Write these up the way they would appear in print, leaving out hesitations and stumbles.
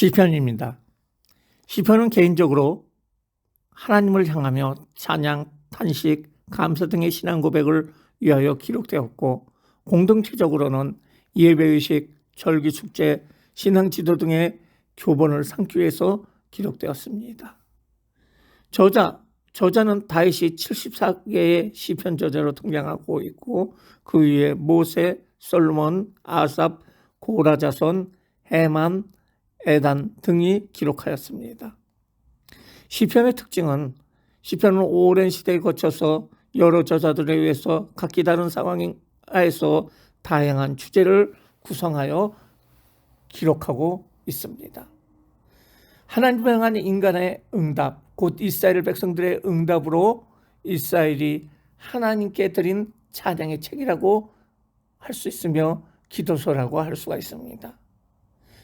시편입니다. 시편은 개인적으로 하나님을 향하며 찬양, 탄식, 감사 등의 신앙 고백을 위하여 기록되었고, 공동체적으로는 예배의식, 절기 축제, 신앙 지도 등의 교본을 삼기 위해서 기록되었습니다. 저자는 다윗이 74개의 시편 저자로 등장하고 있고, 그 위에 모세, 솔로몬, 아삽, 고라 자손, 헤만, 에단 등이 기록하였습니다. 시편의 특징은 시편은 오랜 시대에 거쳐서 여러 저자들에 의해서 각기 다른 상황에서 다양한 주제를 구성하여 기록하고 있습니다. 하나님을 향한 인간의 응답, 곧 이스라엘 백성들의 응답으로 이스라엘이 하나님께 드린 찬양의 책이라고 할 수 있으며 기도서라고 할 수가 있습니다.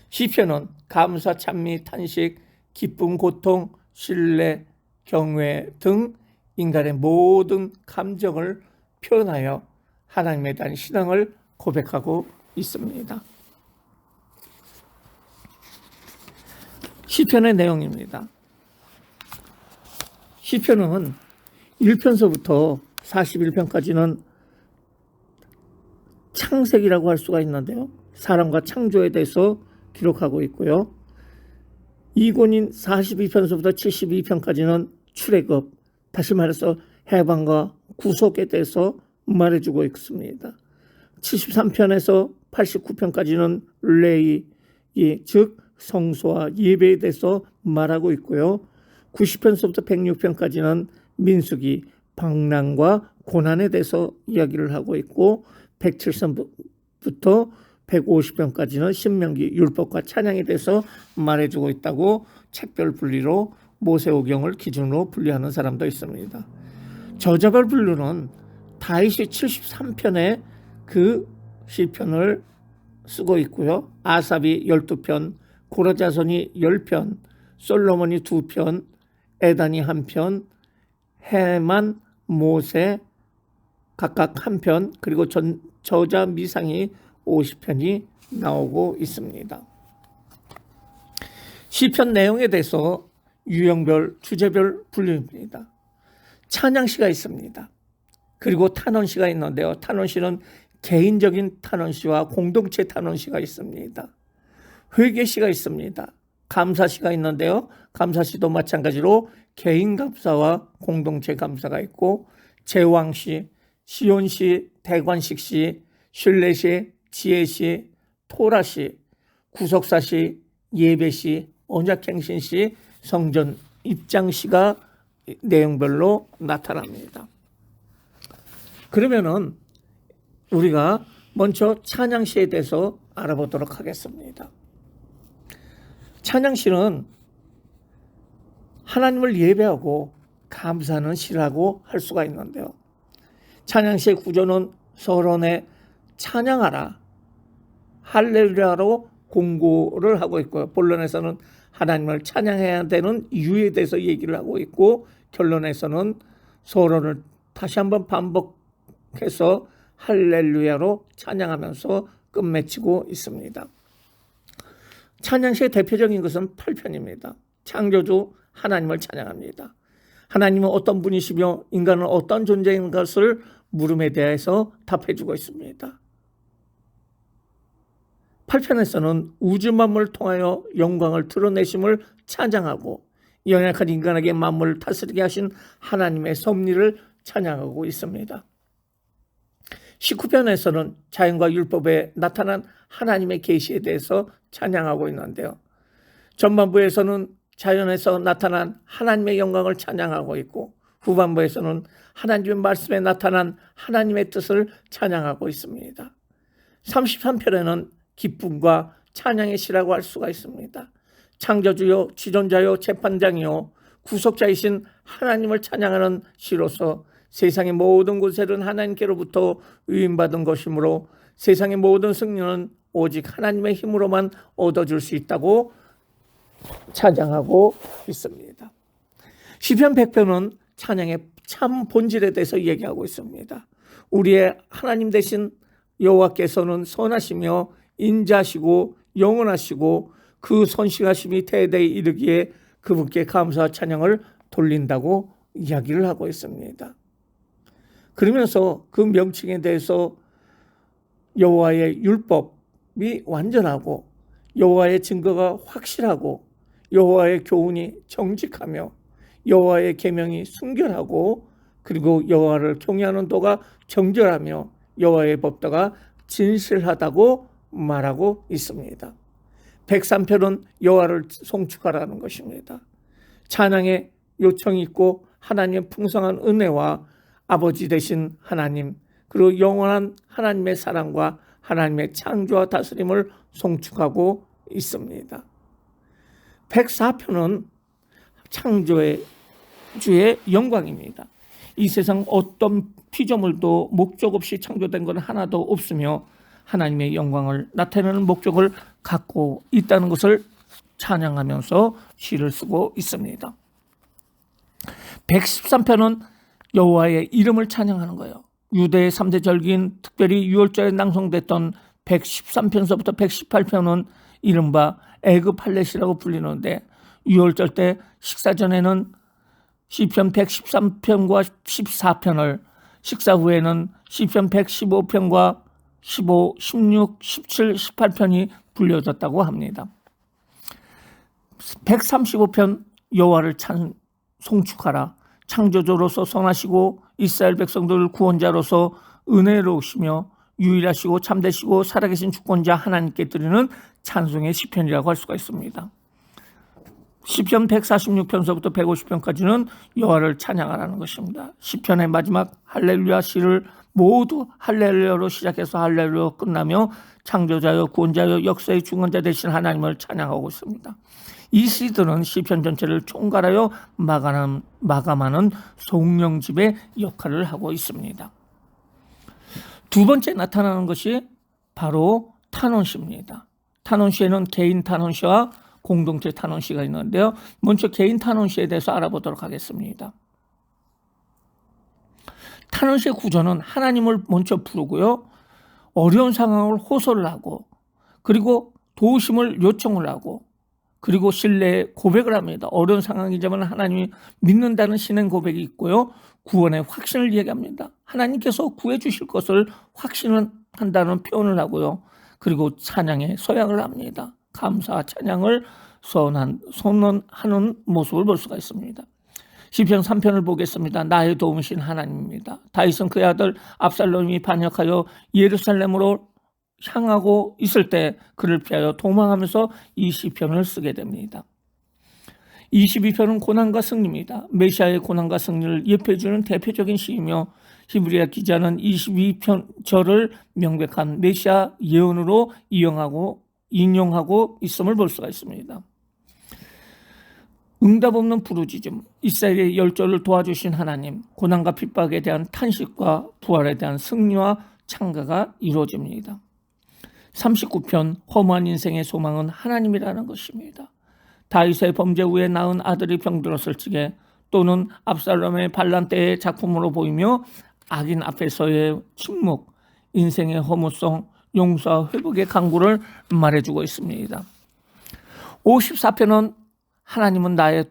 시편은 감사, 찬미, 탄식, 기쁨, 고통, 신뢰, 경외 등 인간의 모든 감정을 표현하여 하나님에 대한 신앙을 고백하고 있습니다. 시편의 내용입니다. 시편은 1편서부터 41편까지는 창세기라고 할 수가 있는데요. 사람과 창조에 대해서 기록하고 있고요. 2권인 42편서부터 72편까지는 출애굽, 다시 말해서 해방과 구속에 대해서 말해주고 있습니다. 73편에서 89편까지는 레위, 즉 성소와 예배에 대해서 말하고 있고요. 90편서부터 106편까지는 민수기, 방랑과 고난에 대해서 이야기를 하고 있고, 107편부터 150편까지는 신명기, 율법과 찬양에 대해서 말해주고 있다고 책별 분리로 모세오경을 기준으로 분류하는 사람도 있습니다. 저자별 분류는 다윗이 73편에 그 시편을 쓰고 있고요. 아삽이 12편, 고라 자손이 10편, 솔로몬이 2편, 에단이 1편, 헤만, 모세 각각 1편, 그리고 저자 미상이 50편이 나오고 있습니다. 시편 내용에 대해서 유형별, 주제별 분류입니다. 찬양시가 있습니다. 그리고 탄원시가 있는데요. 탄원시는 개인적인 탄원시와 공동체 탄원시가 있습니다. 회개시가 있습니다. 감사시가 있는데요. 감사시도 마찬가지로 개인 감사와 공동체 감사가 있고, 제왕시, 시온시, 대관식시, 신뢰시, 지혜시, 토라시, 구속사시, 예배시, 언약행신시, 성전 입장시가 내용별로 나타납니다. 그러면은 우리가 먼저 찬양시에 대해서 알아보도록 하겠습니다. 찬양시는 하나님을 예배하고 감사하는 시라고 할 수가 있는데요. 찬양시의 구조는 서론에 찬양하라, 할렐루야로 공고를 하고 있고요. 본론에서는 하나님을 찬양해야 되는 이유에 대해서 얘기를 하고 있고, 결론에서는 서론을 다시 한번 반복해서 할렐루야로 찬양하면서 끝맺히고 있습니다. 찬양시의 대표적인 것은 8편입니다. 창조주 하나님을 찬양합니다. 하나님은 어떤 분이시며 인간은 어떤 존재인 것을 물음에 대해서 답해주고 있습니다. 8편에서는 우주 만물을 통하여 영광을 드러내심을 찬양하고, 연약한 인간에게 만물을 다스리게 하신 하나님의 섭리를 찬양하고 있습니다. 19편에서는 자연과 율법에 나타난 하나님의 계시에 대해서 찬양하고 있는데요. 전반부에서는 자연에서 나타난 하나님의 영광을 찬양하고 있고, 후반부에서는 하나님의 말씀에 나타난 하나님의 뜻을 찬양하고 있습니다. 33편에는 기쁨과 찬양의 시라고 할 수가 있습니다. 창조주요, 지존자요, 재판장이요, 구속자이신 하나님을 찬양하는 시로서 세상의 모든 곳에는 하나님께로부터 위임받은 것이므로 세상의 모든 승리는 오직 하나님의 힘으로만 얻어줄 수 있다고 찬양하고 있습니다. 시편 100편은 찬양의 참 본질에 대해서 얘기하고 있습니다. 우리의 하나님 되신 여호와께서는 선하시며 인자하시고 영원하시고 그 선식하심이 대대에 이르기에 그분께 감사와 찬양을 돌린다고 이야기를 하고 있습니다. 그러면서 그 명칭에 대해서 여호와의 율법이 완전하고 여호와의 증거가 확실하고 여호와의 교훈이 정직하며 여호와의 계명이 순결하고 그리고 여호와를 경외하는 도가 정결하며 여호와의 법도가 진실하다고 말하고 있습니다. 103편은 여호와를 송축하라는 것입니다. 찬양의 요청이 있고 하나님의 풍성한 은혜와 아버지 되신 하나님 그리고 영원한 하나님의 사랑과 하나님의 창조와 다스림을 송축하고 있습니다. 104편은 창조의 주의 영광입니다. 이 세상 어떤 피조물도 목적 없이 창조된 건 하나도 없으며 하나님의 영광을 나타내는 목적을 갖고 있다는 것을 찬양하면서 시를 쓰고 있습니다. 113편은 여호와의 이름을 찬양하는 거예요. 유대의 3대 절기인 특별히 6월절에 낭송됐던 113편서부터 118편은 이른바 애굽 할례시라고 불리는데 6월절 때 식사 전에는 시편 113편과 14편을 식사 후에는 시편 115편과 15, 16, 17, 18편이 불려졌다고 합니다. 135편 여호와를 송축하라. 창조주로서 선하시고 이스라엘 백성들 구원자로서 은혜로우시며 유일하시고 참되시고 살아계신 주권자 하나님께 드리는 찬송의 시편이라고 할 수가 있습니다. 시편 146편서부터 150편까지는 여호와를 찬양하라는 것입니다. 시편의 마지막 할렐루야 시를 모두 할렐루야로 시작해서 할렐루야로 끝나며 창조자여 구원자여 역사의 중원자 되신 하나님을 찬양하고 있습니다. 이 시들은 시편 전체를 총괄하여 마감하는 송영집의 역할을 하고 있습니다. 두 번째 나타나는 것이 바로 탄원시입니다. 탄원시에는 개인 탄원시와 공동체 탄원시가 있는데요. 먼저 개인 탄원시에 대해서 알아보도록 하겠습니다. 탄원시의 구조는 하나님을 먼저 부르고요. 어려운 상황을 호소를 하고 그리고 도우심을 요청을 하고 그리고 신뢰의 고백을 합니다. 어려운 상황이지만 하나님이 믿는다는 신앙 고백이 있고요. 구원의 확신을 얘기합니다. 하나님께서 구해주실 것을 확신한다는 표현을 하고요. 그리고 찬양에 서약을 합니다. 감사 찬양을 선언하는 모습을 볼 수가 있습니다. 시편 3편을 보겠습니다. 나의 도우신 하나님입니다. 다윗은 그의 아들 압살롬이 반역하여 예루살렘으로 향하고 있을 때 그를 피하여 도망하면서 이 시편을 쓰게 됩니다. 22편은 고난과 승리입니다. 메시아의 고난과 승리를 예표해주는 대표적인 시이며 히브리야 기자는 22편절을 명백한 메시아 예언으로 인용하고 있음을 볼 수가 있습니다. 응답 없는 부르짖음, 이스라엘의 열조를 도와주신 하나님, 고난과 핍박에 대한 탄식과 부활에 대한 승리와 창가가 이루어집니다. 39편 허무한 인생의 소망은 하나님이라는 것입니다. 다윗의 범죄 후에 낳은 아들이 병들었을 적에 또는 압살롬의 반란 때의 작품으로 보이며 악인 앞에서의 침묵, 인생의 허무성, 용서와 회복의 강구를 말해주고 있습니다. 54편은 하나님은 나의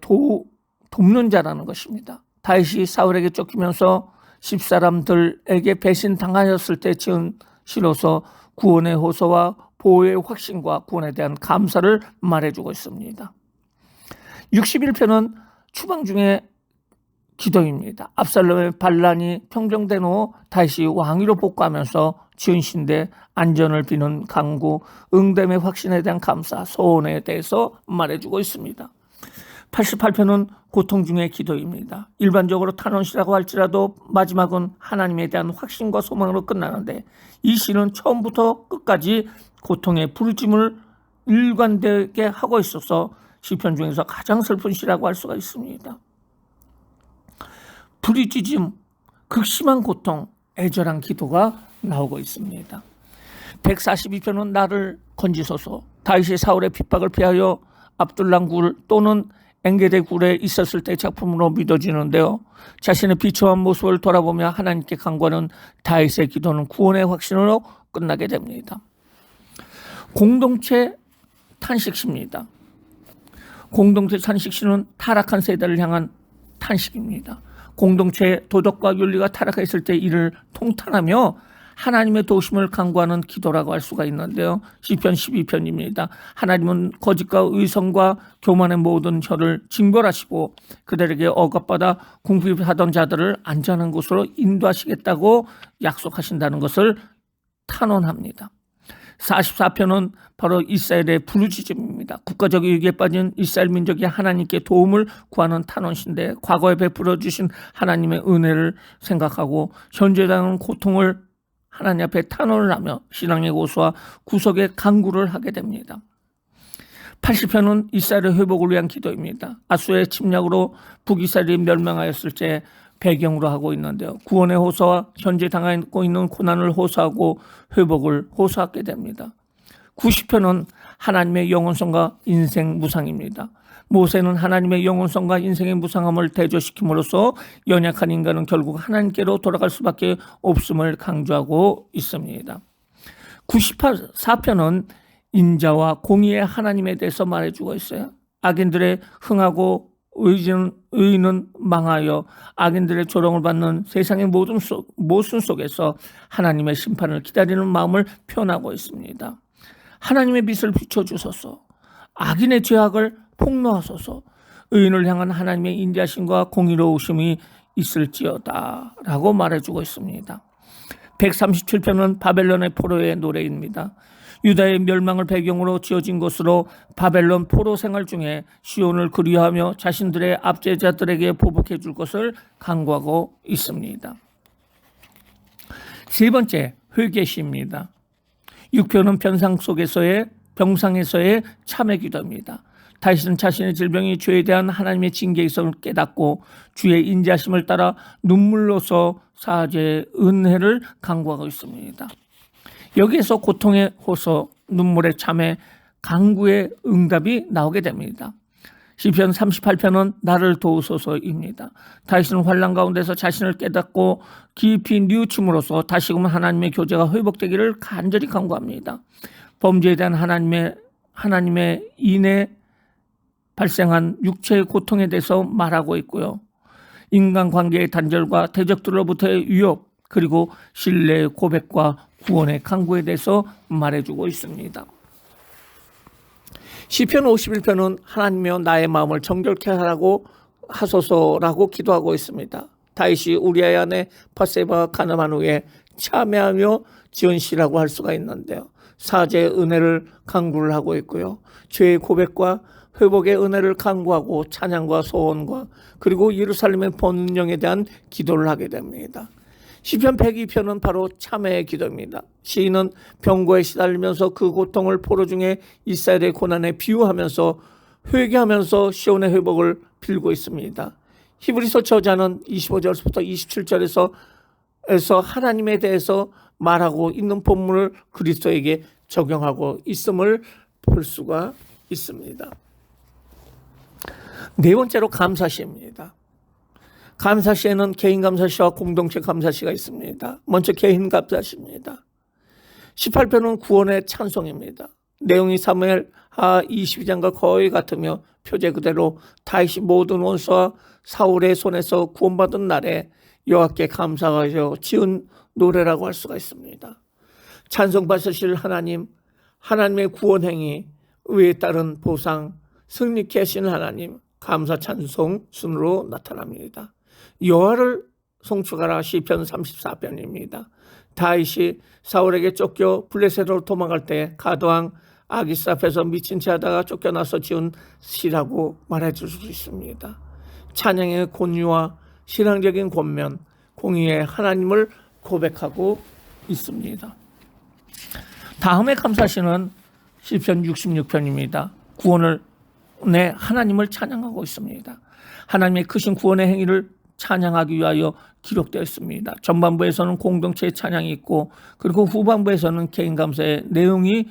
돕는 자라는 것입니다. 다윗이 사울에게 쫓기면서 집사람들에게 배신당하였을 때 지은 시로서 구원의 호소와 보호의 확신과 구원에 대한 감사를 말해주고 있습니다. 61편은 추방 중에 기도입니다. 압살롬의 반란이 평정된 후 다시 왕위로 복구하면서 지은 시인데 안전을 비는 강구, 응됨의 확신에 대한 감사, 소원에 대해서 말해주고 있습니다. 88편은 고통 중의 기도입니다. 일반적으로 탄원시라고 할지라도 마지막은 하나님에 대한 확신과 소망으로 끝나는데 이 시는 처음부터 끝까지 고통의 부르짖음을 일관되게 하고 있어서 시편 중에서 가장 슬픈 시라고 할 수가 있습니다. 부르짖음, 극심한 고통, 애절한 기도가 나오고 있습니다. 142편은 나를 건지소서. 다윗이 사울의 핍박을 피하여 압둘람 굴 또는 엔게디 굴에 있었을 때 작품으로 믿어지는데요. 자신의 비참한 모습을 돌아보며 하나님께 간구하는 다윗의 기도는 구원의 확신으로 끝나게 됩니다. 공동체 탄식시입니다. 공동체 탄식시는 타락한 세대를 향한 탄식입니다. 공동체의 도덕과 윤리가 타락했을 때 이를 통탄하며 하나님의 도우심을 간구하는 기도라고 할 수가 있는데요. 시편 12편입니다. 하나님은 거짓과 의성과 교만의 모든 혀를 징벌하시고 그들에게 억압받아 궁핍하던 자들을 안전한 곳으로 인도하시겠다고 약속하신다는 것을 탄원합니다. 44편은 바로 이스라엘의 부르짖음입니다. 국가적 위기에 빠진 이스라엘 민족이 하나님께 도움을 구하는 탄원신데 과거에 베풀어 주신 하나님의 은혜를 생각하고 현재 당하는 고통을 하나님 앞에 탄원을 하며 신앙의 고수와 구속의 간구를 하게 됩니다. 80편은 이스라엘의 회복을 위한 기도입니다. 아수의 침략으로 북이스라엘이 멸망하였을 때 배경으로 하고 있는데요. 구원의 호소와 현재 당하고 있는 고난을 호소하고 회복을 호소하게 됩니다. 90편은 하나님의 영원성과 인생 무상입니다. 모세는 하나님의 영원성과 인생의 무상함을 대조시킴으로써 연약한 인간은 결국 하나님께로 돌아갈 수밖에 없음을 강조하고 있습니다. 94편은 인자와 공의의 하나님에 대해서 말해주고 있어요. 악인들의 흥하고 의인은 망하여 악인들의 조롱을 받는 세상의 모순 속에서 하나님의 심판을 기다리는 마음을 표현하고 있습니다. 하나님의 빛을 비춰주소서, 악인의 죄악을 폭로하소서, 의인을 향한 하나님의 인자심과 공의로우심이 있을지어다 라고 말해주고 있습니다. 137편은 바벨론의 포로의 노래입니다. 유다의 멸망을 배경으로 지어진 것으로 바벨론 포로 생활 중에 시온을 그리워하며 자신들의 압제자들에게 보복해 줄 것을 간구하고 있습니다. 세 번째, 회개시입니다. 6편은 병상에서의 참회 기도입니다. 다윗은 자신의 질병이 죄에 대한 하나님의 징계에서 깨닫고 주의 인자심을 따라 눈물로서 사죄의 은혜를 간구하고 있습니다. 여기에서 고통의 호소, 눈물의 참회, 간구의 응답이 나오게 됩니다. 시편 38편은 나를 도우소서입니다. 다윗은 환난 가운데서 자신을 깨닫고 깊이 뉘우침으로써 다시금 하나님의 교제가 회복되기를 간절히 간구합니다. 범죄에 대한 하나님의 인해 발생한 육체의 고통에 대해서 말하고 있고요. 인간관계의 단절과 대적들로부터의 위협, 그리고 신뢰의 고백과 구원의 간구에 대해서 말해주고 있습니다. 시편 51편은 하나님이여 나의 마음을 정결케 하소서라고 기도하고 있습니다. 다윗이 우리아의 아내 밧세바가 간음한 후에 참회하며 지은 시라고 할 수가 있는데요. 사죄의 은혜를 간구를 하고 있고요. 죄의 고백과 회복의 은혜를 간구하고 찬양과 소원과 그리고 예루살렘의 번영에 대한 기도를 하게 됩니다. 시편 102편은 바로 참회의 기도입니다. 시인은 병고에 시달리면서 그 고통을 포로 중에 이스라엘의 고난에 비유하면서 회개하면서 시온의 회복을 빌고 있습니다. 히브리서 저자는 25절부터 27절에서 하나님에 대해서 말하고 있는 본문을 그리스도에게 적용하고 있음을 볼 수가 있습니다. 네 번째로 감사시입니다. 감사시에는 개인 감사시와 공동체 감사시가 있습니다. 먼저 개인 감사시입니다. 18편은 구원의 찬송입니다. 내용이 사무엘하 22장과 거의 같으며 표제 그대로 다윗이 모든 원수와 사울의 손에서 구원받은 날에 여호와께 감사하여 지은 노래라고 할 수가 있습니다. 찬송받으실 하나님, 하나님의 구원행위, 의에 따른 보상, 승리케 하신 하나님, 감사 찬송 순으로 나타납니다. 여호와를 송축하라 시편 34편입니다. 다윗이 사울에게 쫓겨 블레셋으로 도망갈 때 가드왕 아기스 앞에서 미친 채 하다가 쫓겨나서 지은 시라고 말해줄 수 있습니다. 찬양의 권유와 신앙적인 권면, 공의의 하나님을 고백하고 있습니다. 다음에 감사시는 시편 66편입니다. 구원을 내 하나님을 찬양하고 있습니다. 하나님의 크신 구원의 행위를 찬양하기 위하여 기록되어 있습니다. 전반부에서는 공동체의 찬양이 있고 그리고 후반부에서는 개인 감사의 내용이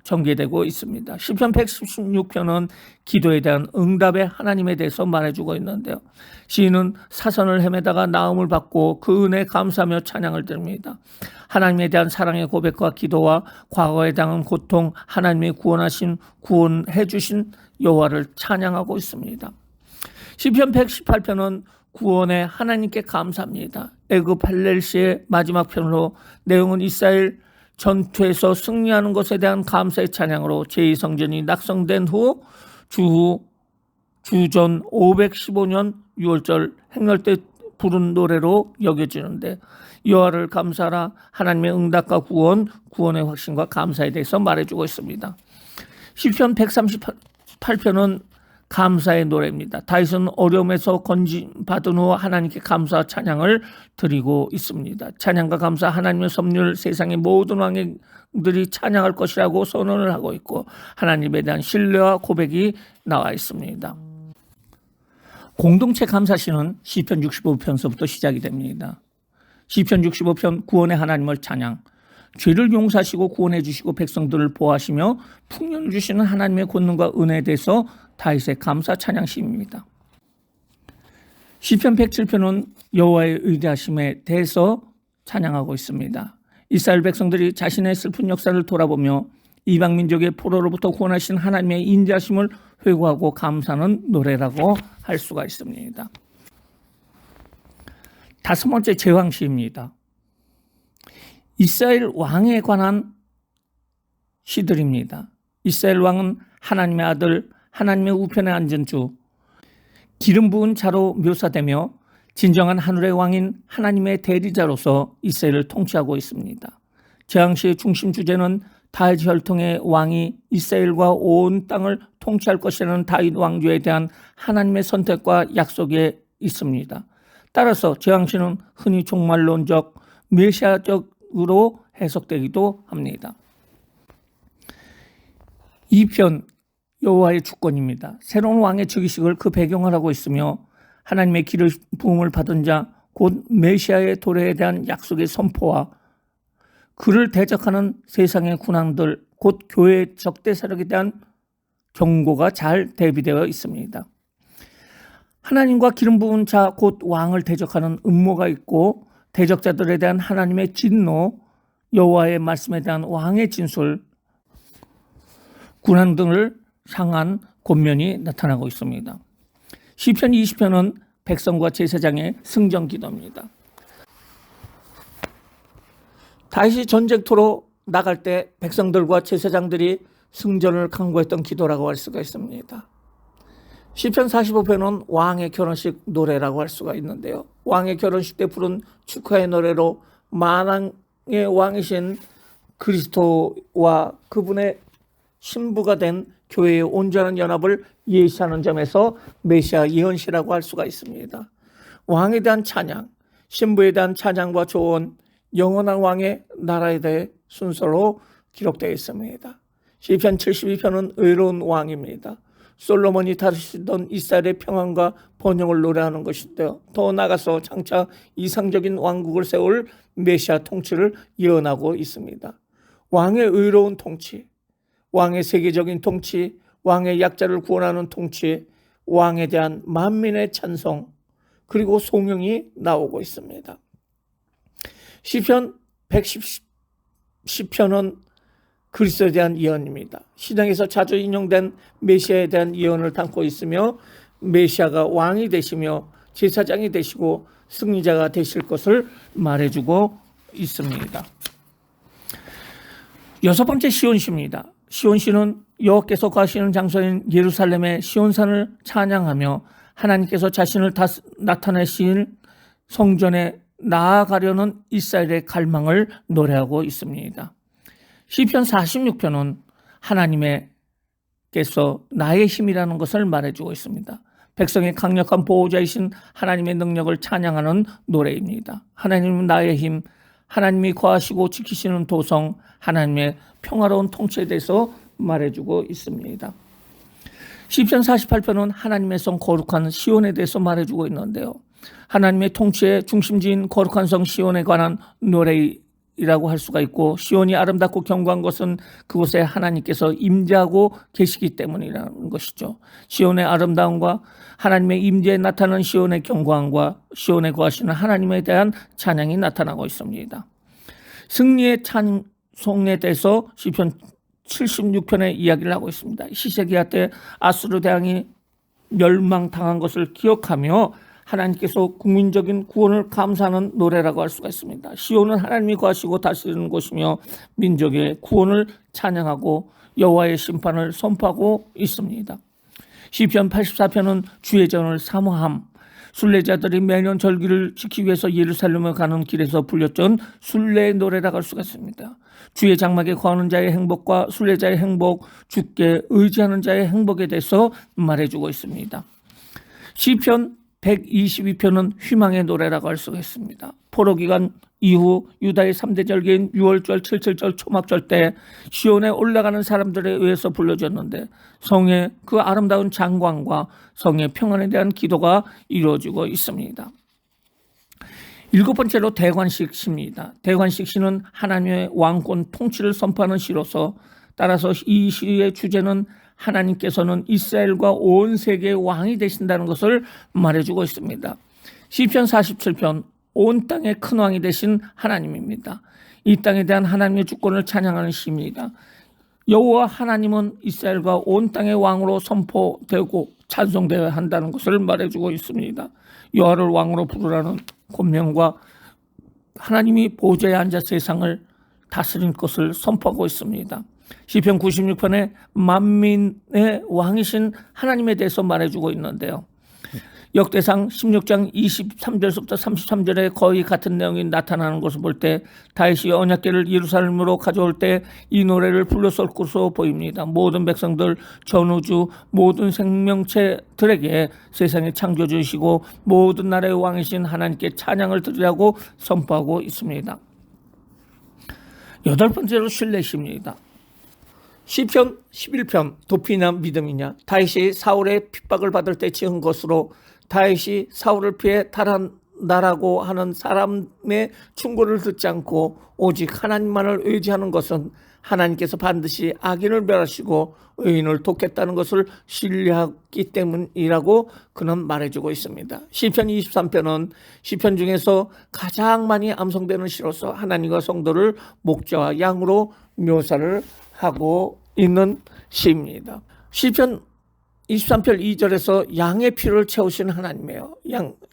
전개되고 있습니다. 시편 116편은 기도에 대한 응답의 하나님에 대해서 말해주고 있는데요. 시인은 사선을 헤매다가 나음을 받고 그 은혜에 감사하며 찬양을 드립니다. 하나님에 대한 사랑의 고백과 기도와 과거에 당한 고통, 하나님이 구원해 주신 여호와를 찬양하고 있습니다. 시편 118편은 구원의 하나님께 감사합니다. 애굽 할렐시의 마지막 편으로 내용은 이스라엘 전투에서 승리하는 것에 대한 감사의 찬양으로 제2성전이 낙성된 후 주전 515년 6월절 행렬 때 부른 노래로 여겨지는데 여호와를 감사하라, 하나님의 응답과 구원의 확신과 감사에 대해서 말해주고 있습니다. 시편 138편은 감사의 노래입니다. 다윗은 어려움에서 건진받은 후 하나님께 감사 찬양을 드리고 있습니다. 찬양과 감사, 하나님의 섭리를 세상의 모든 왕들이 찬양할 것이라고 선언을 하고 있고 하나님에 대한 신뢰와 고백이 나와 있습니다. 공동체 감사시는 시편 65편서부터 시작이 됩니다. 시편 65편 구원의 하나님을 찬양, 죄를 용서하시고 구원해 주시고 백성들을 보호하시며 풍년을 주시는 하나님의 권능과 은혜에 대해서 다윗의 감사 찬양 시입니다. 시편 107편은 여호와의 위대하심에 대해서 찬양하고 있습니다. 이스라엘 백성들이 자신의 슬픈 역사를 돌아보며 이방 민족의 포로로부터 구원하신 하나님의 인자하심을 회고하고 감사하는 노래라고 할 수가 있습니다. 다섯 번째 제왕시입니다. 이스라엘 왕에 관한 시들입니다. 이스라엘 왕은 하나님의 아들, 하나님의 우편에 앉은 주, 기름 부은 자로 묘사되며 진정한 하늘의 왕인 하나님의 대리자로서 이스라엘을 통치하고 있습니다. 제왕시의 중심 주제는 다윗 혈통의 왕이 이스라엘과 온 땅을 통치할 것이라는 다윗 왕조에 대한 하나님의 선택과 약속에 있습니다. 따라서 제왕시는 흔히 종말론적, 메시아적으로 해석되기도 합니다. 2편 여호와의 주권입니다. 새로운 왕의 즉위식을 그 배경을 하고 있으며 하나님의 기름 부음을 받은 자, 곧 메시아의 도래에 대한 약속의 선포와 그를 대적하는 세상의 군왕들, 곧 교회의 적대 세력에 대한 경고가 잘 대비되어 있습니다. 하나님과 기름 부은 자, 곧 왕을 대적하는 음모가 있고 대적자들에 대한 하나님의 진노, 여호와의 말씀에 대한 왕의 진술, 군왕 등을 향한 권면이 나타나고 있습니다. 시편 20편은 백성과 제사장의 승전 기도입니다. 다윗이 전쟁터로 나갈 때 백성들과 제사장들이 승전을 강구했던 기도라고 할 수가 있습니다. 시편 45편은 왕의 결혼식 노래라고 할 수가 있는데요. 왕의 결혼식 때 부른 축하의 노래로 만왕의 왕이신 그리스도와 그분의 신부가 된 교회의 온전한 연합을 예시하는 점에서 메시아 예언시라고 할 수가 있습니다. 왕에 대한 찬양, 신부에 대한 찬양과 조언, 영원한 왕의 나라에 대해 순서로 기록되어 있습니다. 시편 72편은 의로운 왕입니다. 솔로몬이 다루시던 이스라엘의 평안과 번영을 노래하는 것인데요. 더 나아가서 장차 이상적인 왕국을 세울 메시아 통치를 예언하고 있습니다. 왕의 의로운 통치, 왕의 세계적인 통치, 왕의 약자를 구원하는 통치, 왕에 대한 만민의 찬송, 그리고 송영이 나오고 있습니다. 시편 110편은 그리스도에 대한 예언입니다. 시장에서 자주 인용된 메시아에 대한 예언을 담고 있으며 메시아가 왕이 되시며 제사장이 되시고 승리자가 되실 것을 말해주고 있습니다. 여섯 번째 시온시입니다. 시온시는 여호와께서 거하시는 장소인 예루살렘의 시온산을 찬양하며 하나님께서 자신을 나타내신 성전에 나아가려는 이스라엘의 갈망을 노래하고 있습니다. 시편 46편은 하나님께서 나의 힘이라는 것을 말해주고 있습니다. 백성의 강력한 보호자이신 하나님의 능력을 찬양하는 노래입니다. 하나님은 나의 힘, 하나님이 거하시고 지키시는 도성, 하나님의 평화로운 통치에 대해서 말해주고 있습니다. 시편 48편은 하나님의 성 거룩한 시온에 대해서 말해주고 있는데요. 하나님의 통치의 중심지인 거룩한 성 시온에 관한 노래의 이라고 할 수가 있고, 시온이 아름답고 견고한 것은 그곳에 하나님께서 임재하고 계시기 때문이라는 것이죠. 시온의 아름다움과 하나님의 임재에 나타나는 시온의 견고함과 시온에 거하시는 하나님에 대한 찬양이 나타나고 있습니다. 승리의 찬송에 대해서 시편 76편의 이야기를 하고 있습니다. 시세기야 때 아수르 대왕이 멸망당한 것을 기억하며 하나님께서 국민적인 구원을 감사하는 노래라고 할 수가 있습니다. 시온은 하나님이 거하시고 다스리는 곳이며 민족의 구원을 찬양하고 여호와의 심판을 선포하고 있습니다. 시편 84편은 주의 전을 사모함, 순례자들이 매년 절기를 지키기 위해서 예루살렘에 가는 길에서 불렸던 순례의 노래라고 할 수가 있습니다. 주의 장막에 거하는 자의 행복과 순례자의 행복, 주께 의지하는 자의 행복에 대해서 말해주고 있습니다. 시편 122편은 희망의 노래라고 할 수가 있습니다. 포로기간 이후 유다의 3대 절기인 6월절, 7.7절, 초막절 때 시온에 올라가는 사람들에 의해서 불러졌는데 성의 그 아름다운 장관과 성의 평안에 대한 기도가 이루어지고 있습니다. 7번째로 대관식 시입니다. 대관식 시는 하나님의 왕권 통치를 선포하는 시로서, 따라서 이 시의 주제는 하나님께서는 이스라엘과 온 세계의 왕이 되신다는 것을 말해주고 있습니다. 시편 47편, 온 땅의 큰 왕이 되신 하나님입니다. 이 땅에 대한 하나님의 주권을 찬양하는 시입니다. 여호와 하나님은 이스라엘과 온 땅의 왕으로 선포되고 찬송되어야 한다는 것을 말해주고 있습니다. 여호와를 왕으로 부르라는 권명과 하나님이 보좌에 앉아 세상을 다스린 것을 선포하고 있습니다. 시편 96편에 만민의 왕이신 하나님에 대해서 말해주고 있는데요. 역대상 16장 23절부터 33절에 거의 같은 내용이 나타나는 것을 볼 때 다윗이 언약궤를 예루살렘으로 가져올 때 이 노래를 불렀을 것으로 보입니다. 모든 백성들, 전우주, 모든 생명체들에게 세상의 창조주이시고 모든 나라의 왕이신 하나님께 찬양을 드리라고 선포하고 있습니다. 8번째로 신뢰시입니다. 시편 11편, 도피냐 믿음이냐. 다윗이 사울의 핍박을 받을 때 지은 것으로, 다윗이 사울을 피해 달아나라고 하는 사람의 충고를 듣지 않고 오직 하나님만을 의지하는 것은 하나님께서 반드시 악인을 멸하시고 의인을 돕겠다는 것을 신뢰하기 때문이라고 그는 말해주고 있습니다. 시편 23편은 시편 중에서 가장 많이 암송되는 시로서 하나님과 성도를 목자와 양으로 묘사를 하고 있는 시입니다. 시편 23편 2절에서 양의 피를 채우시는 하나님이에요.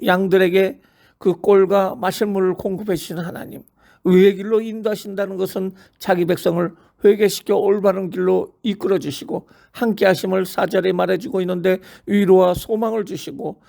양들에게 그 꼴과 마실 물을 공급해 주시는 하나님. 의의 길로 인도하신다는 것은 자기 백성을 회개시켜 올바른 길로 이끌어 주시고 함께 하심을 4절에 말해주고 있는데, 위로와 소망을 주시고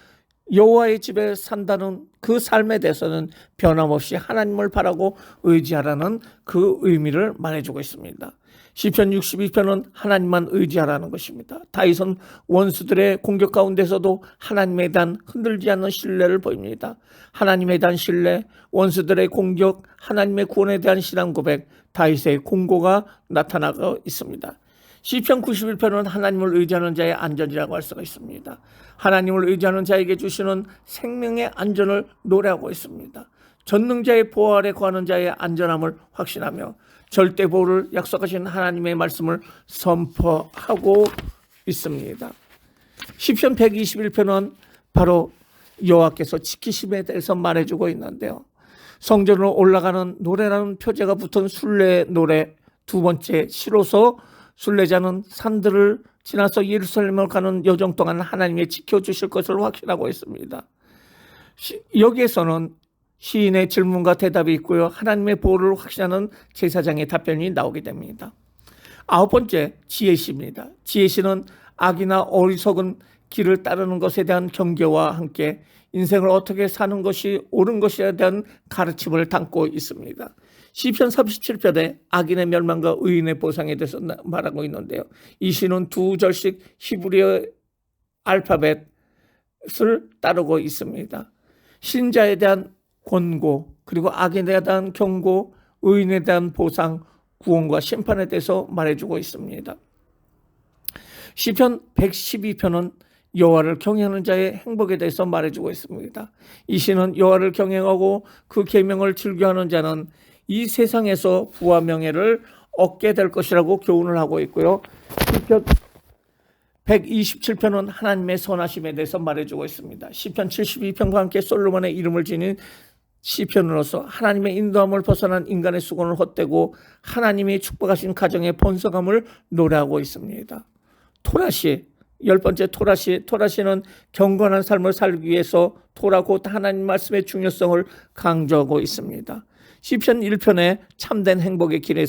여호와의 집에 산다는 그 삶에 대해서는 변함없이 하나님을 바라고 의지하라는 그 의미를 말해주고 있습니다. 시편 62편은 하나님만 의지하라는 것입니다. 다윗은 원수들의 공격 가운데서도 하나님에 대한 흔들지 않는 신뢰를 보입니다. 하나님에 대한 신뢰, 원수들의 공격, 하나님의 구원에 대한 신앙 고백, 다윗의 공고가 나타나고 있습니다. 시편 91편은 하나님을 의지하는 자의 안전이라고 할 수가 있습니다. 하나님을 의지하는 자에게 주시는 생명의 안전을 노래하고 있습니다. 전능자의 보호 아래 거하는 자의 안전함을 확신하며 절대 보호를 약속하신 하나님의 말씀을 선포하고 있습니다. 시편 121편은 바로 여호와께서 지키심에 대해서 말해주고 있는데요. 성전으로 올라가는 노래라는 표제가 붙은 순례 노래 두 번째 시로서, 순례자는 산들을 지나서 예루살렘을 가는 여정 동안 하나님이 지켜주실 것을 확신하고 있습니다. 여기에서는 시인의 질문과 대답이 있고요. 하나님의 보호를 확신하는 제사장의 답변이 나오게 됩니다. 9번째, 지혜시입니다. 지혜시는 악이나 어리석은 길을 따르는 것에 대한 경계와 함께 인생을 어떻게 사는 것이 옳은 것에 대한 가르침을 담고 있습니다. 시편 37편에 악인의 멸망과 의인의 보상에 대해서 말하고 있는데요. 이 시는 두 절씩 히브리어 알파벳을 따르고 있습니다. 신자에 대한 권고, 그리고 악인에 대한 경고, 의인에 대한 보상, 구원과 심판에 대해서 말해주고 있습니다. 시편 112편은 여호와를 경외하는 자의 행복에 대해서 말해주고 있습니다. 이 시는 여호와를 경외하고 그 계명을 즐겨하는 자는 이 세상에서 부와 명예를 얻게 될 것이라고 교훈을 하고 있고요. 시편 127편은 하나님의 선하심에 대해서 말해주고 있습니다. 시편 72편과 함께 솔로몬의 이름을 지닌 시편으로서 하나님의 인도함을 벗어난 인간의 수고는 헛되고 하나님이 축복하신 가정의 번성함을 노래하고 있습니다. 토라시, 10번째 토라시는 경건한 삶을 살기 위해서 토라 곧 하나님 말씀의 중요성을 강조하고 있습니다. 시편 1편에 참된 행복의 길에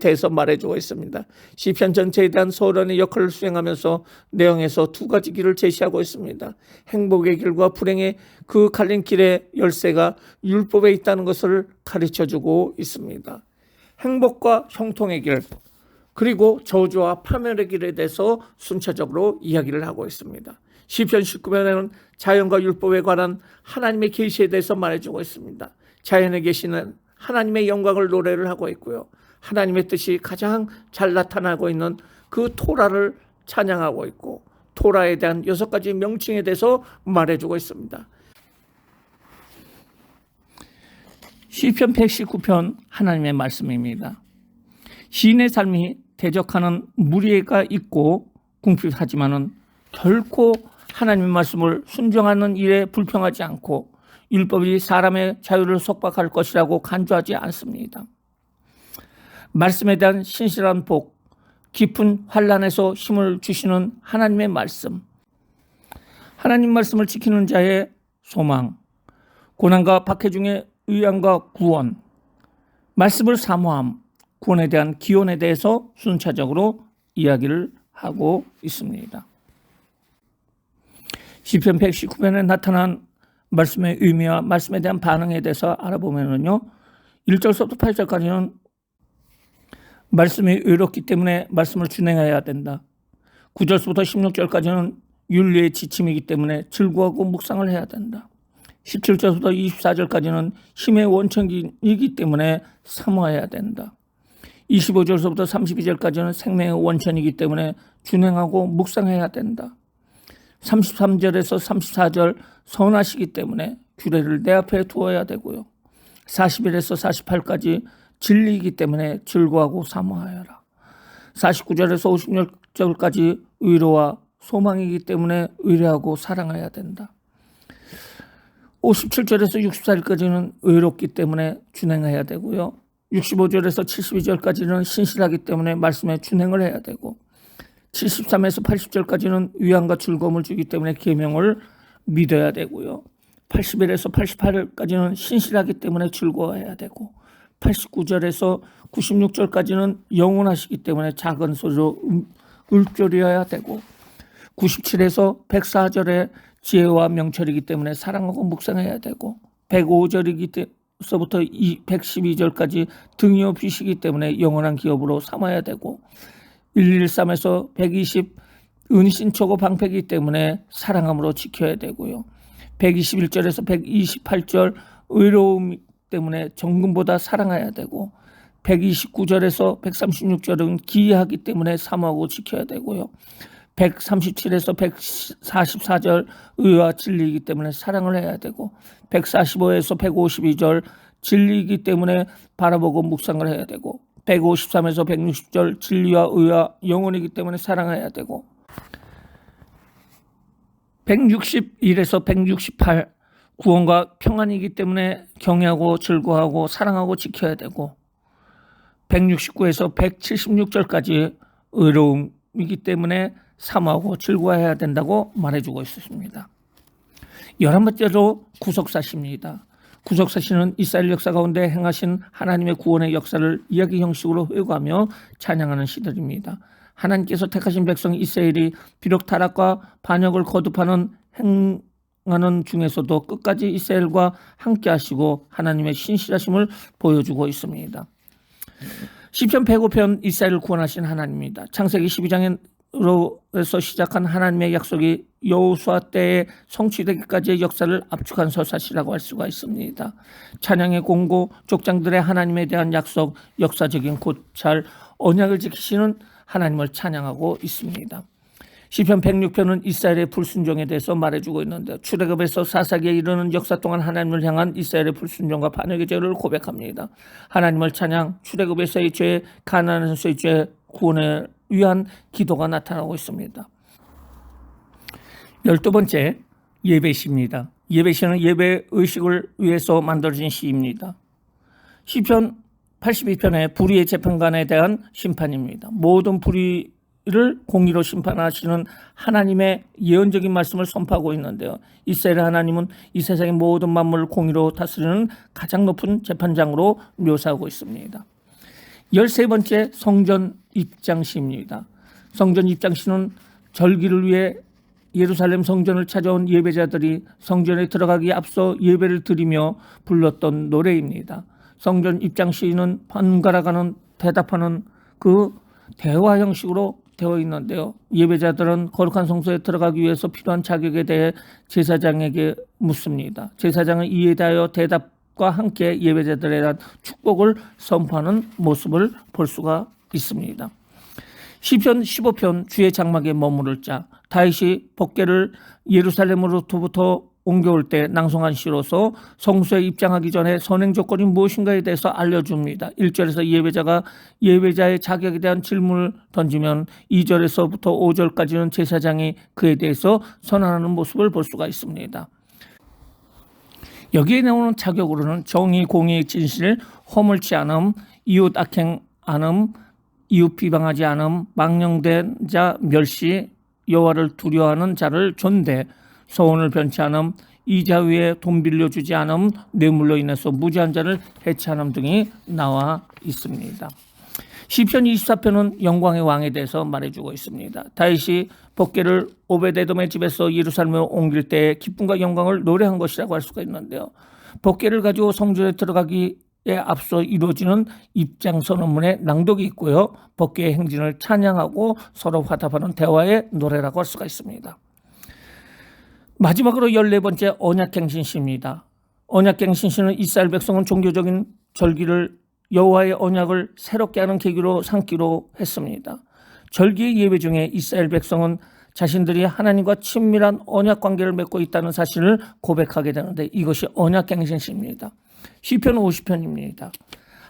대해서 말해주고 있습니다. 시편 전체에 대한 서론의 역할을 수행하면서 내용에서 두 가지 길을 제시하고 있습니다. 행복의 길과 불행의 그 갈린 길의 열쇠가 율법에 있다는 것을 가르쳐주고 있습니다. 행복과 형통의 길, 그리고 저주와 파멸의 길에 대해서 순차적으로 이야기를 하고 있습니다. 시편 19편에는 자연과 율법에 관한 하나님의 계시에 대해서 말해주고 있습니다. 자연에 계시는 하나님의 영광을 노래를 하고 있고요. 하나님의 뜻이 가장 잘 나타나고 있는 그 토라를 찬양하고 있고 토라에 대한 6가지 명칭에 대해서 말해주고 있습니다. 시편 119편 하나님의 말씀입니다. 시인의 삶이 대적하는 무리가 있고 궁핍하지만은 결코 하나님의 말씀을 순종하는 일에 불평하지 않고 율법이 사람의 자유를 속박할 것이라고 간주하지 않습니다. 말씀에 대한 신실한 복, 깊은 환난에서 힘을 주시는 하나님의 말씀, 하나님 말씀을 지키는 자의 소망, 고난과 박해 중에 의안과 구원, 말씀을 사모함, 구원에 대한 기원에 대해서 순차적으로 이야기를 하고 있습니다. 시편 119편에 나타난 말씀의 의미와 말씀에 대한 반응에 대해서 알아보면요, 1절부터 8절까지는 말씀이 의롭기 때문에 말씀을 준행해야 된다. 9절부터 16절까지는 윤리의 지침이기 때문에 즐거워하고 묵상을 해야 된다. 17절부터 24절까지는 힘의 원천이기 때문에 사모해야 된다. 25절부터 32절까지는 생명의 원천이기 때문에 준행하고 묵상해야 된다. 33절에서 34절 선하시기 때문에 규례를 내 앞에 두어야 되고요. 41에서 48까지 진리이기 때문에 즐거워하고 사모하여라. 49절에서 56절까지 의로와 소망이기 때문에 의뢰하고 사랑해야 된다. 57절에서 64절까지는 의롭기 때문에 준행해야 되고요. 65절에서 72절까지는 신실하기 때문에 말씀에 준행을 해야 되고 73에서 80절까지는 위안과 즐거움을 주기 때문에 계명을 믿어야 되고요. 81에서 88절까지는 신실하기 때문에 즐거워해야 되고 89절에서 96절까지는 영원하시기 때문에 작은 소리로 읊조려야 되고 97에서 104절에 지혜와 명철이기 때문에 사랑하고 묵상해야 되고 105절부터 112절까지 등이요 빚이기 때문에 영원한 기업으로 삼아야 되고 113에서 120 은신초고 방패이기 때문에 사랑함으로 지켜야 되고요. 121절에서 128절 의로움 때문에 정금보다 사랑해야 되고 129절에서 136절은 기이하기 때문에 사모하고 지켜야 되고요. 137에서 144절 의와 진리이기 때문에 사랑을 해야 되고 145에서 152절 진리이기 때문에 바라보고 묵상을 해야 되고 153에서 160절 진리와 의와 영혼이기 때문에 사랑해야 되고 161에서 168 구원과 평안이기 때문에 경외하고 즐거워하고 사랑하고 지켜야 되고 169에서 176절까지 의로움이기 때문에 사모하고 즐거워해야 된다고 말해주고 있습니다. 11번째로 구속사시입니다. 구속사시는 이스라엘 역사 가운데 행하신 하나님의 구원의 역사를 이야기 형식으로 회고하며 찬양하는 시들입니다. 하나님께서 택하신 백성 이스라엘이 비록 타락과 반역을 거듭하는 행하는 중에서도 끝까지 이스라엘과 함께 하시고 하나님의 신실하심을 보여주고 있습니다. 시편 105편 이스라엘을 구원하신 하나님입니다. 창세기 12장에서 시작한 하나님의 약속이 여호수아 때에 성취되기까지의 역사를 압축한 서사시라고 할 수가 있습니다. 찬양의 공고, 족장들의 하나님에 대한 약속, 역사적인 고찰, 언약을 지키시는 하나님을 찬양하고 있습니다. 시편 106편은 이스라엘의 불순종에 대해서 말해주고 있는데 출애굽에서 사사기에 이르는 역사 동안 하나님을 향한 이스라엘의 불순종과 반역의 죄를 고백합니다. 하나님을 찬양, 출애굽에서의 죄, 가나안에서의 죄, 구원을 위한 기도가 나타나고 있습니다. 12번째, 예배시입니다. 예배시는 예배 의식을 위해서 만들어진 시입니다. 시편 82편의 불의의 재판관에 대한 심판입니다. 모든 불의를 공의로 심판하시는 하나님의 예언적인 말씀을 선포하고 있는데요. 이스라엘 하나님은 이 세상의 모든 만물을 공의로 다스리는 가장 높은 재판장으로 묘사하고 있습니다. 13번째, 성전 입장시입니다. 성전 입장시는 절기를 위해 예루살렘 성전을 찾아온 예배자들이 성전에 들어가기에 앞서 예배를 드리며 불렀던 노래입니다. 성전 입장 시는 번갈아가는 대답하는 그 대화 형식으로 되어 있는데요. 예배자들은 거룩한 성소에 들어가기 위해서 필요한 자격에 대해 제사장에게 묻습니다. 제사장은 이에 대하여 대답과 함께 예배자들에 대한 축복을 선포하는 모습을 볼 수가 있습니다. 시편 15편 주의 장막에 머무를 자, 다윗이 법궤를 예루살렘으로부터 옮겨올 때 낭송한 시로서 성소에 입장하기 전에 선행 조건이 무엇인가에 대해서 알려줍니다. 1절에서 예배자가 예배자의 자격에 대한 질문을 던지면 2절에서부터 5절까지는 제사장이 그에 대해서 선언하는 모습을 볼 수가 있습니다. 여기에 나오는 자격으로는 정의, 공의, 진실, 허물치 않음, 이웃 악행 않음, 이웃 비방하지 않음, 망령된 자 멸시, 여호와를 두려워하는 자를 존대, 소원을 변치 않음, 이자 위에 돈 빌려주지 않음, 뇌물로 인해서 무지한 자를 해치하는 등이 나와 있습니다. 시편 24편은 영광의 왕에 대해서 말해주고 있습니다. 다윗이 법궤를 오베데돔의 집에서 예루살렘으로 옮길 때 기쁨과 영광을 노래한 것이라고 할 수가 있는데요. 법궤를 가지고 성전에 들어가기에 앞서 이루어지는 입장 선언문의 낭독이 있고요. 법궤의 행진을 찬양하고 서로 화답하는 대화의 노래라고 할 수가 있습니다. 마지막으로 14번째, 언약갱신시입니다. 언약갱신시는 이스라엘 백성은 종교적인 절기를 여호와의 언약을 새롭게 하는 계기로 삼기로 했습니다. 절기의 예배 중에 이스라엘 백성은 자신들이 하나님과 친밀한 언약 관계를 맺고 있다는 사실을 고백하게 되는데 이것이 언약갱신시입니다. 시편 50편입니다.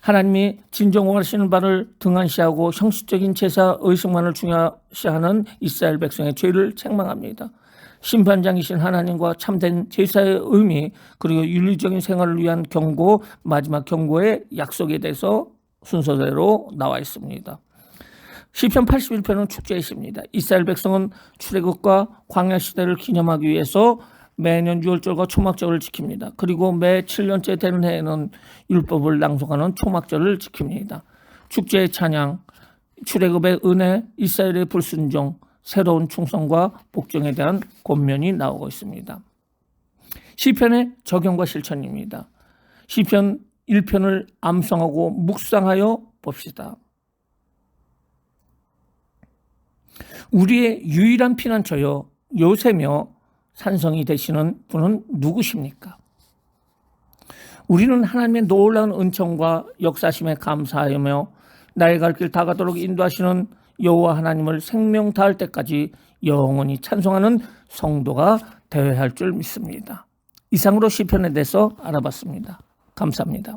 하나님이 진정 원하시는 바를 등한시하고 형식적인 제사 의식만을 중요시하는 이스라엘 백성의 죄를 책망합니다. 심판장이신 하나님과 참된 제사의 의미, 그리고 윤리적인 생활을 위한 경고, 마지막 경고의 약속에 대해서 순서대로 나와 있습니다. 시편 81편은 축제의 시입니다. 이스라엘 백성은 출애굽과 광야 시대를 기념하기 위해서 매년 유월절과 초막절을 지킵니다. 그리고 매 7년째 되는 해에는 율법을 낭송하는 초막절을 지킵니다. 축제의 찬양, 출애굽의 은혜, 이스라엘의 불순종, 새로운 충성과 복종에 대한 권면이 나오고 있습니다. 시편의 적용과 실천입니다. 시편 1편을 암송하고 묵상하여 봅시다. 우리의 유일한 피난처여 요새며 산성이 되시는 분은 누구십니까? 우리는 하나님의 놀라운 은총과 역사심에 감사하며 나의 갈 길 다 가도록 인도하시는 여호와 하나님을 생명 다할 때까지 영원히 찬송하는 성도가 되어야 할 줄 믿습니다. 이상으로 시편에 대해서 알아봤습니다. 감사합니다.